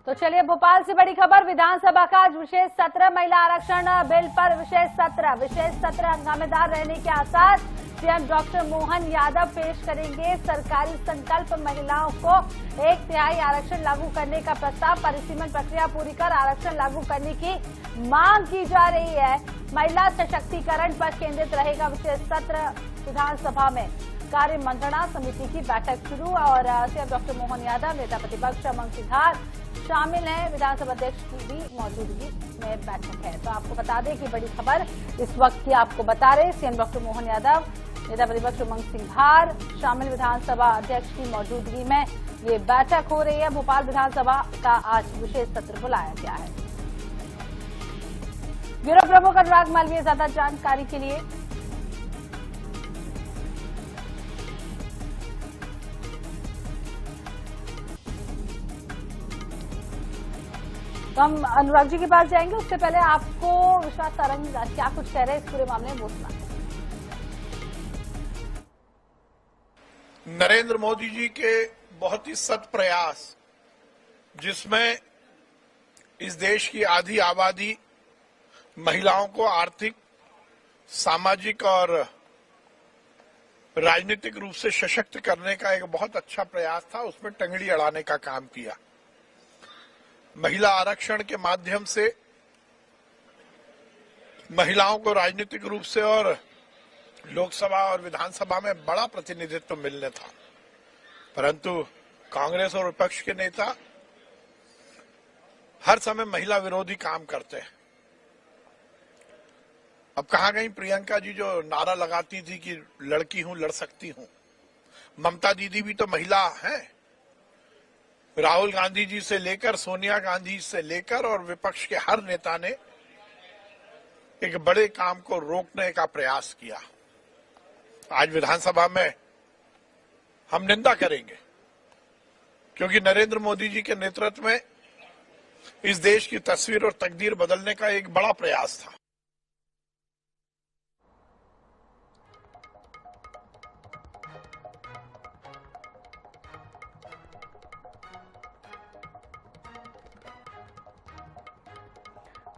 तो चलिए भोपाल से बड़ी खबर, विधानसभा का आज विशेष सत्र, महिला आरक्षण बिल पर विशेष सत्र हंगामेदार रहने के आसार। सीएम डॉक्टर मोहन यादव पेश करेंगे सरकारी संकल्प, महिलाओं को 1/3 आरक्षण लागू करने का प्रस्ताव, परिसीमन प्रक्रिया पूरी कर आरक्षण लागू करने की मांग की जा रही है। महिला सशक्तिकरण पर केंद्रित रहेगा विशेष सत्र। विधानसभा में कार्य मंत्रणा समिति की बैठक शुरू और सीएम डॉक्टर मोहन यादव, नेता प्रतिपक्ष उमंग सिंघार शामिल हैं। विधानसभा अध्यक्ष की भी मौजूदगी में बैठक है। तो आपको बता दें कि बड़ी खबर इस वक्त की आपको बता रहे, सीएम डॉक्टर मोहन यादव, नेता प्रतिपक्ष उमंग सिंघार शामिल, विधानसभा अध्यक्ष की मौजूदगी में ये बैठक हो रही है। भोपाल विधानसभा का आज विशेष सत्र बुलाया गया है। ब्यूरो प्रमुख अनुराग मालवीय ज्यादा जानकारी के लिए। तो हम अनुराग जी के पास जाएंगे, उससे पहले आपको विश्वास सारंग क्या कुछ कह रहे हैं इस पूरे मामले में, वो सुना। नरेंद्र मोदी जी के बहुत ही सत प्रयास, जिसमें इस देश की आधी आबादी महिलाओं को आर्थिक, सामाजिक और राजनीतिक रूप से सशक्त करने का एक बहुत अच्छा प्रयास था, उसमें टंगड़ी अड़ाने का काम किया। महिला आरक्षण के माध्यम से महिलाओं को राजनीतिक रूप से और लोकसभा और विधानसभा में बड़ा प्रतिनिधित्व मिलने था, परंतु कांग्रेस और विपक्ष के नेता हर समय महिला विरोधी काम करते हैं। अब कहां गई प्रियंका जी जो नारा लगाती थी कि लड़की हूं, लड़ सकती हूं। ममता दीदी भी तो महिला हैं। राहुल गांधी जी से लेकर सोनिया गांधी से लेकर और विपक्ष के हर नेता ने एक बड़े काम को रोकने का प्रयास किया। आज विधानसभा में हम निंदा करेंगे, क्योंकि नरेंद्र मोदी जी के नेतृत्व में इस देश की तस्वीर और तकदीर बदलने का एक बड़ा प्रयास था।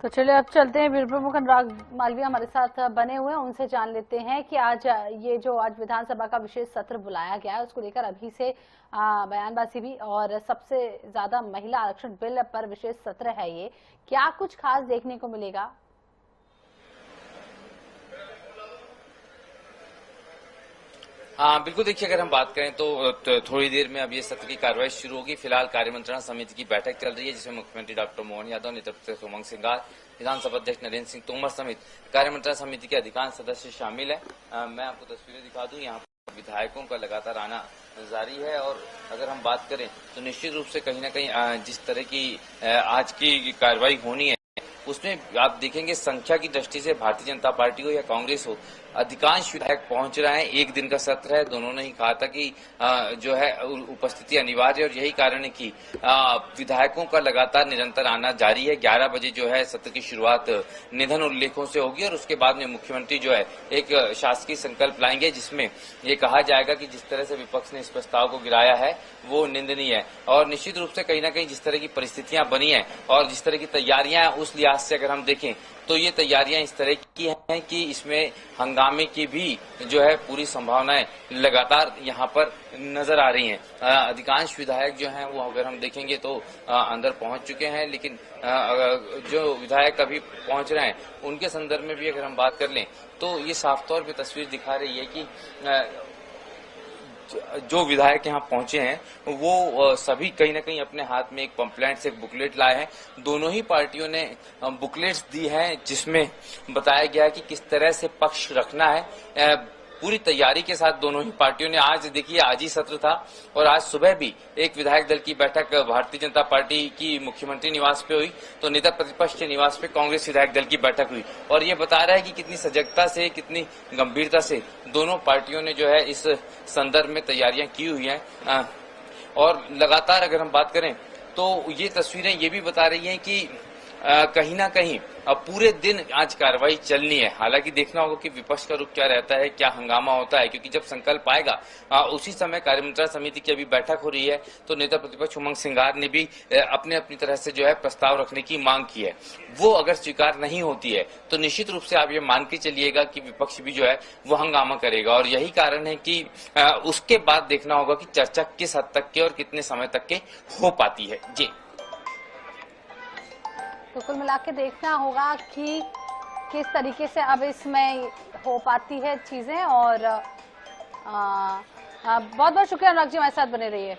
तो चलिए अब चलते हैं, ब्यूरो प्रमुख अनुराग मालवीय हमारे साथ बने हुए हैं, उनसे जान लेते हैं कि आज ये जो आज विधानसभा का विशेष सत्र बुलाया गया है, उसको लेकर अभी से बयानबाजी भी, और सबसे ज्यादा महिला आरक्षण बिल पर विशेष सत्र है, ये क्या कुछ खास देखने को मिलेगा? हाँ बिल्कुल, देखिए अगर हम बात करें तो थोड़ी देर में अब ये सत्र की कार्रवाई शुरू होगी। फिलहाल कार्य मंत्रणा समिति की बैठक चल रही है, जिसमें मुख्यमंत्री डॉक्टर मोहन यादव, नेता प्रतिपक्ष उमंग सिंघार, विधानसभा अध्यक्ष नरेंद्र सिंह तोमर समेत कार्य मंत्रणा समिति के अधिकांश सदस्य शामिल है। मैं आपको तस्वीरें दिखा दूं, यहाँ पर विधायकों का लगातार आना जारी है। और अगर हम बात करें तो निश्चित रूप से कहीं न कहीं जिस तरह की आज की कार्रवाई होनी है, उसमें आप देखेंगे संख्या की दृष्टि से भारतीय जनता पार्टी हो या कांग्रेस हो, अधिकांश विधायक पहुंच रहे हैं। एक दिन का सत्र है, दोनों ने ही कहा था कि जो है उपस्थिति अनिवार्य है, और यही कारण है कि विधायकों का लगातार निरंतर आना जारी है। 11 बजे जो है सत्र की शुरुआत निधन उल्लेखों से होगी, और उसके बाद में मुख्यमंत्री जो है एक शासकीय संकल्प लाएंगे, जिसमें ये कहा जाएगा कि जिस तरह से विपक्ष ने इस प्रस्ताव को गिराया है वो निंदनीय है। और निश्चित रूप से कहीं न कहीं जिस तरह की परिस्थितियां बनी है और जिस तरह की तैयारियां हैं, उस लिहाज से अगर हम देखें तो ये तैयारियां इस तरह की हैं कि इसमें हंगामे की भी जो है पूरी संभावनाएं लगातार यहाँ पर नजर आ रही हैं। अधिकांश विधायक जो हैं वो अगर हम देखेंगे तो अंदर पहुंच चुके हैं, लेकिन जो विधायक अभी पहुंच रहे हैं उनके संदर्भ में भी अगर हम बात कर लें तो ये साफ तौर पे तस्वीर दिखा रही है कि जो विधायक यहाँ पहुंचे हैं वो सभी कहीं न कहीं अपने हाथ में एक पंपलेट से एक बुकलेट लाए हैं। दोनों ही पार्टियों ने बुकलेट्स दी हैं, जिसमें बताया गया है कि किस तरह से पक्ष रखना है। पूरी तैयारी के साथ दोनों ही पार्टियों ने, आज देखिए आज ही सत्र था और आज सुबह भी एक विधायक दल की बैठक भारतीय जनता पार्टी की मुख्यमंत्री निवास पे हुई, तो नेता प्रतिपक्ष के निवास पे कांग्रेस विधायक दल की बैठक हुई। और ये बता रहा है कि कितनी सजगता से, कितनी गंभीरता से दोनों पार्टियों ने जो है इस संदर्भ में तैयारियां की हुई हैं। और लगातार अगर हम बात करें तो ये तस्वीरें ये भी बता रही हैं कि कहीं ना कहीं पूरे दिन आज कार्रवाई चलनी है। हालांकि देखना होगा कि विपक्ष का रुख क्या रहता है, क्या हंगामा होता है, क्योंकि जब संकल्प आएगा उसी समय कार्यमंत्रणा समिति की अभी बैठक हो रही है, तो नेता प्रतिपक्ष उमंग सिंगार ने भी अपनी तरह से जो है प्रस्ताव रखने की मांग की है। वो अगर स्वीकार नहीं होती है तो निश्चित रूप से आप ये मान के चलिएगा कि विपक्ष भी जो है वो हंगामा करेगा, और यही कारण है कि उसके बाद देखना होगा कि चर्चा किस हद तक के और कितने समय तक के हो पाती है। जी, तो कुल मिला के देखना होगा कि किस तरीके से अब इसमें हो पाती है चीजें। और बहुत बहुत शुक्रिया अनुराग जी, हमारे साथ बने रहिए।